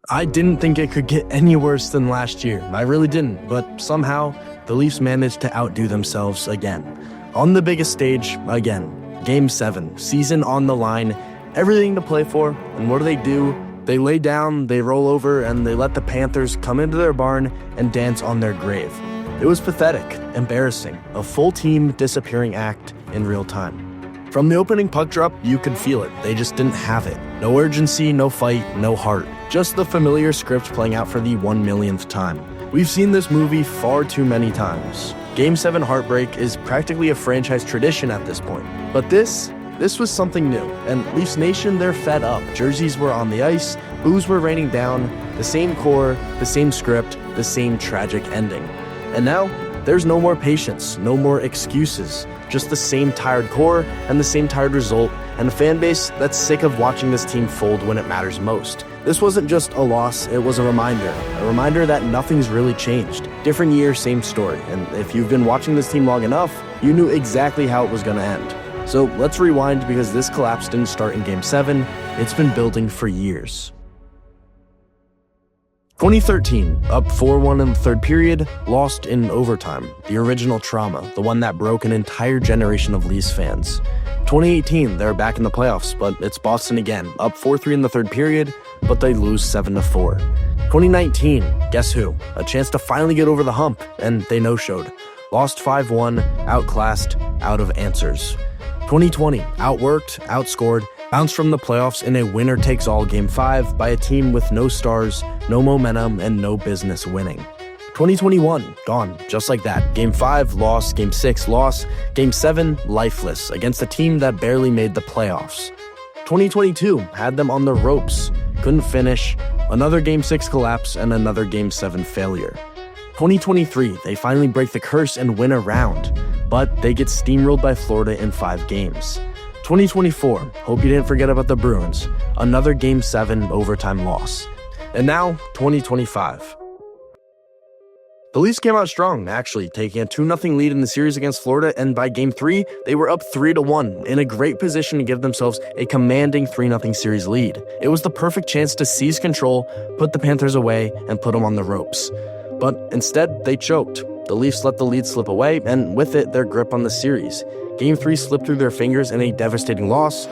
I didn't think it could get any worse than last year. I really didn't, but somehow the Leafs managed to outdo themselves again. On the biggest stage, again. Game 7, season on the line, everything to play for, and what do? They lay down, they roll over, and they let the Panthers come into their barn and dance on their grave. It was pathetic, embarrassing, a full team disappearing act in real time. From the opening puck drop, you could feel it. They just didn't have it. No urgency, no fight, no heart. Just the familiar script playing out for the 1 millionth time. We've seen this movie far too many times. Game 7 heartbreak is practically a franchise tradition at this point. But this was something new, and Leafs Nation, they're fed up. Jerseys were on the ice, boos were raining down, the same core, the same script, the same tragic ending. And now, there's no more patience, no more excuses, just the same tired core and the same tired result, and a fan base that's sick of watching this team fold when it matters most. This wasn't just a loss, it was a reminder that nothing's really changed. Different year, same story, and if you've been watching this team long enough, you knew exactly how it was going to end. So let's rewind, because this collapse didn't start in Game 7, it's been building for years. 2013, up 4-1 in the third period, lost in overtime. The original trauma, the one that broke an entire generation of Leafs fans. 2018, they're back in the playoffs, but it's Boston again, up 4-3 in the third period, but they lose 7-4. 2019, guess who? A chance to finally get over the hump, and they no-showed. Lost 5-1, outclassed, out of answers. 2020, outworked, outscored, bounced from the playoffs in a winner-takes-all Game 5 by a team with no stars, no momentum, and no business winning. 2021, gone, just like that. Game 5, loss. Game 6, loss. Game 7, lifeless, against a team that barely made the playoffs. 2022, had them on the ropes, couldn't finish, another Game 6 collapse, and another Game 7 failure. 2023, they finally break the curse and win a round, but they get steamrolled by Florida in 5 games. 2024, hope you didn't forget about the Bruins, another Game 7 overtime loss. And now, 2025. The Leafs came out strong, actually, taking a 2-0 lead in the series against Florida, and by Game 3, they were up 3-1, in a great position to give themselves a commanding 3-0 series lead. It was the perfect chance to seize control, put the Panthers away, and put them on the ropes. But instead, they choked. The Leafs let the lead slip away, and with it, their grip on the series. Game 3 slipped through their fingers in a devastating loss,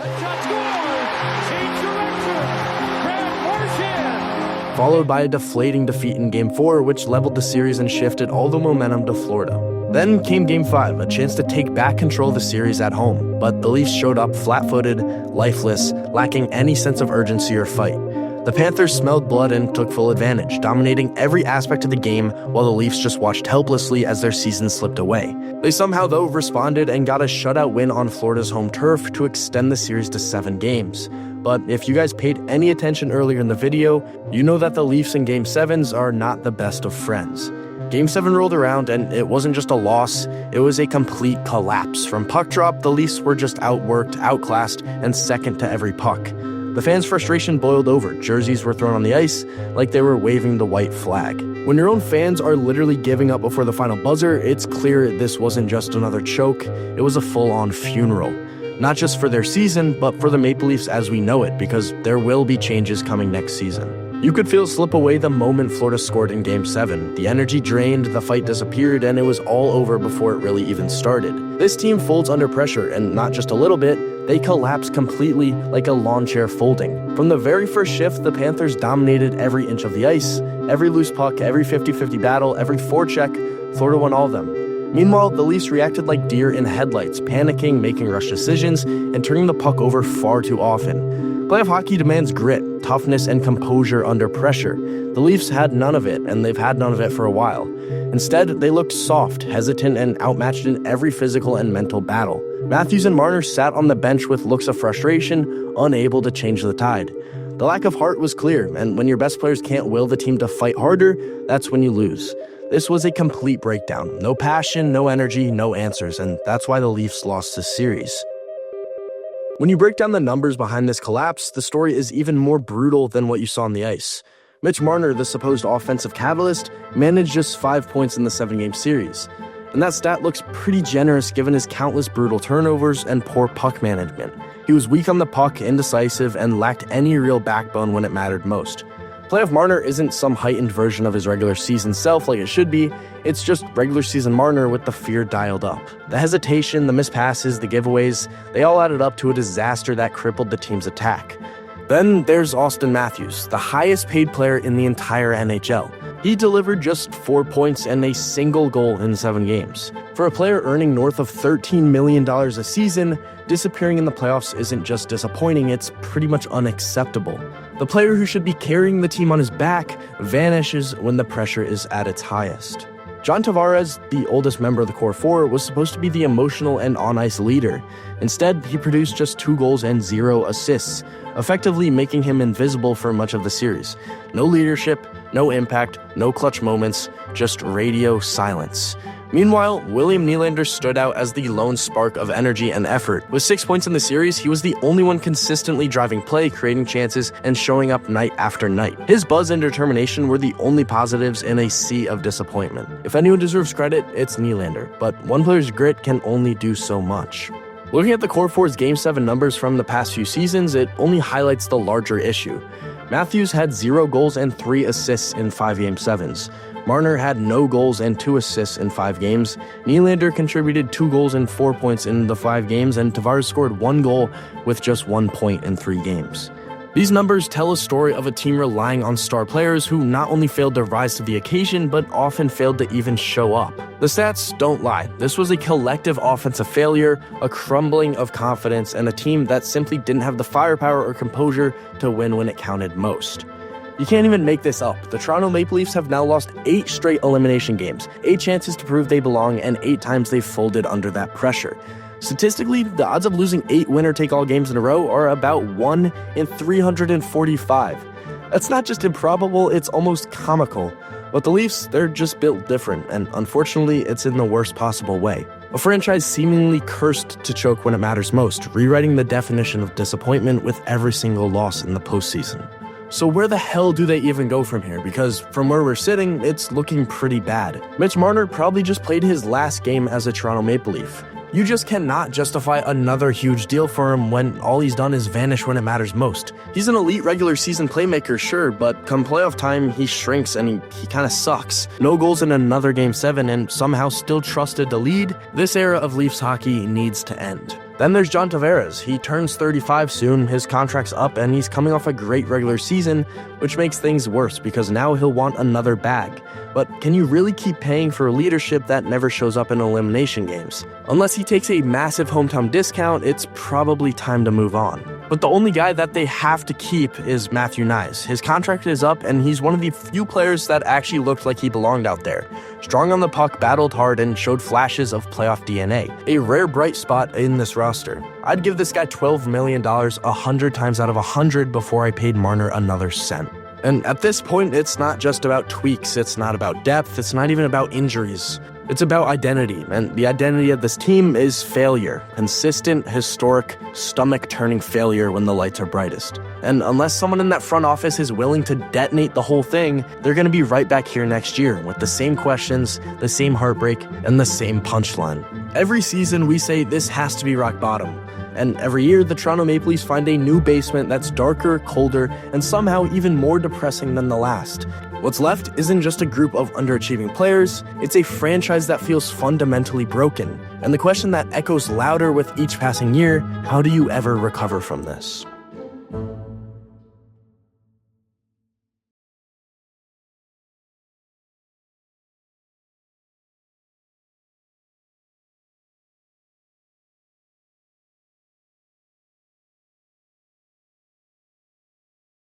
followed by a deflating defeat in Game 4, which leveled the series and shifted all the momentum to Florida. Then came Game 5, a chance to take back control of the series at home, but the Leafs showed up flat-footed, lifeless, lacking any sense of urgency or fight. The Panthers smelled blood and took full advantage, dominating every aspect of the game while the Leafs just watched helplessly as their season slipped away. They somehow, though, responded and got a shutout win on Florida's home turf to extend the series to 7 games. But if you guys paid any attention earlier in the video, you know that the Leafs in Game 7s are not the best of friends. Game 7 rolled around, and it wasn't just a loss, it was a complete collapse. From puck drop, the Leafs were just outworked, outclassed, and second to every puck. The fans' frustration boiled over. Jerseys were thrown on the ice like they were waving the white flag. When your own fans are literally giving up before the final buzzer, it's clear this wasn't just another choke, it was a full-on funeral. Not just for their season, but for the Maple Leafs as we know it, because there will be changes coming next season. You could feel it slip away the moment Florida scored in Game 7. The energy drained, the fight disappeared, and it was all over before it really even started. This team folds under pressure, and not just a little bit, they collapse completely like a lawn chair folding. From the very first shift, the Panthers dominated every inch of the ice. Every loose puck, every 50-50 battle, every forecheck, Florida won all of them. Meanwhile, the Leafs reacted like deer in headlights, panicking, making rush decisions, and turning the puck over far too often. Playoff hockey demands grit, toughness, and composure under pressure. The Leafs had none of it, and they've had none of it for a while. Instead, they looked soft, hesitant, and outmatched in every physical and mental battle. Matthews and Marner sat on the bench with looks of frustration, unable to change the tide. The lack of heart was clear, and when your best players can't will the team to fight harder, that's when you lose. This was a complete breakdown. No passion, no energy, no answers, and that's why the Leafs lost this series. When you break down the numbers behind this collapse, the story is even more brutal than what you saw on the ice. Mitch Marner, the supposed offensive catalyst, managed just 5 points in the 7-game series. And that stat looks pretty generous given his countless brutal turnovers and poor puck management. He was weak on the puck, indecisive, and lacked any real backbone when it mattered most. Playoff Marner isn't some heightened version of his regular season self like it should be, it's just regular season Marner with the fear dialed up. The hesitation, the missed passes, the giveaways, they all added up to a disaster that crippled the team's attack. Then there's Austin Matthews, the highest paid player in the entire NHL. He delivered just 4 points and a single goal in 7 games. For a player earning north of $13 million a season, disappearing in the playoffs isn't just disappointing, it's pretty much unacceptable. The player who should be carrying the team on his back vanishes when the pressure is at its highest. John Tavares, the oldest member of the core four, was supposed to be the emotional and on-ice leader. Instead, he produced just 2 goals and 0 assists, effectively making him invisible for much of the series. No leadership, no impact, no clutch moments, just radio silence. Meanwhile, William Nylander stood out as the lone spark of energy and effort. With 6 points in the series, he was the only one consistently driving play, creating chances, and showing up night after night. His buzz and determination were the only positives in a sea of disappointment. If anyone deserves credit, it's Nylander, but one player's grit can only do so much. Looking at the Core 4's Game 7 numbers from the past few seasons, it only highlights the larger issue. Matthews had 0 goals and 3 assists in 5 Game 7s. Marner had no goals and 2 assists in 5 games. Nylander contributed 2 goals and 4 points in the 5 games, and Tavares scored 1 goal with just 1 point in 3 games. These numbers tell a story of a team relying on star players who not only failed to rise to the occasion, but often failed to even show up. The stats don't lie. This was a collective offensive failure, a crumbling of confidence, and a team that simply didn't have the firepower or composure to win when it counted most. You can't even make this up. The Toronto Maple Leafs have now lost 8 straight elimination games, 8 chances to prove they belong, and 8 times they've folded under that pressure. Statistically, the odds of losing 8 winner-take-all games in a row are about 1 in 345. That's not just improbable, it's almost comical. But the Leafs, they're just built different, and unfortunately, it's in the worst possible way. A franchise seemingly cursed to choke when it matters most, rewriting the definition of disappointment with every single loss in the postseason. So where the hell do they even go from here? Because from where we're sitting, it's looking pretty bad. Mitch Marner probably just played his last game as a Toronto Maple Leaf. You just cannot justify another huge deal for him when all he's done is vanish when it matters most. He's an elite regular season playmaker, sure, but come playoff time, he shrinks and he kind of sucks. No goals in another Game 7 and somehow still trusted to lead. This era of Leafs hockey needs to end. Then there's John Tavares. He turns 35 soon, his contract's up, and he's coming off a great regular season, which makes things worse because now he'll want another bag. But can you really keep paying for leadership that never shows up in elimination games? Unless he takes a massive hometown discount, it's probably time to move on. But the only guy that they have to keep is Matthew Knies. His contract is up, and he's one of the few players that actually looked like he belonged out there. Strong on the puck, battled hard, and showed flashes of playoff DNA. A rare bright spot in this roster. I'd give this guy $12 million 100 times out of 100 before I paid Marner another cent. And at this point, it's not just about tweaks, it's not about depth, it's not even about injuries. It's about identity, and the identity of this team is failure. Consistent, historic, stomach-turning failure when the lights are brightest. And unless someone in that front office is willing to detonate the whole thing, they're going to be right back here next year with the same questions, the same heartbreak, and the same punchline. Every season, we say this has to be rock bottom. And every year, the Toronto Maple Leafs find a new basement that's darker, colder, and somehow even more depressing than the last. What's left isn't just a group of underachieving players, it's a franchise that feels fundamentally broken. And the question that echoes louder with each passing year, how do you ever recover from this?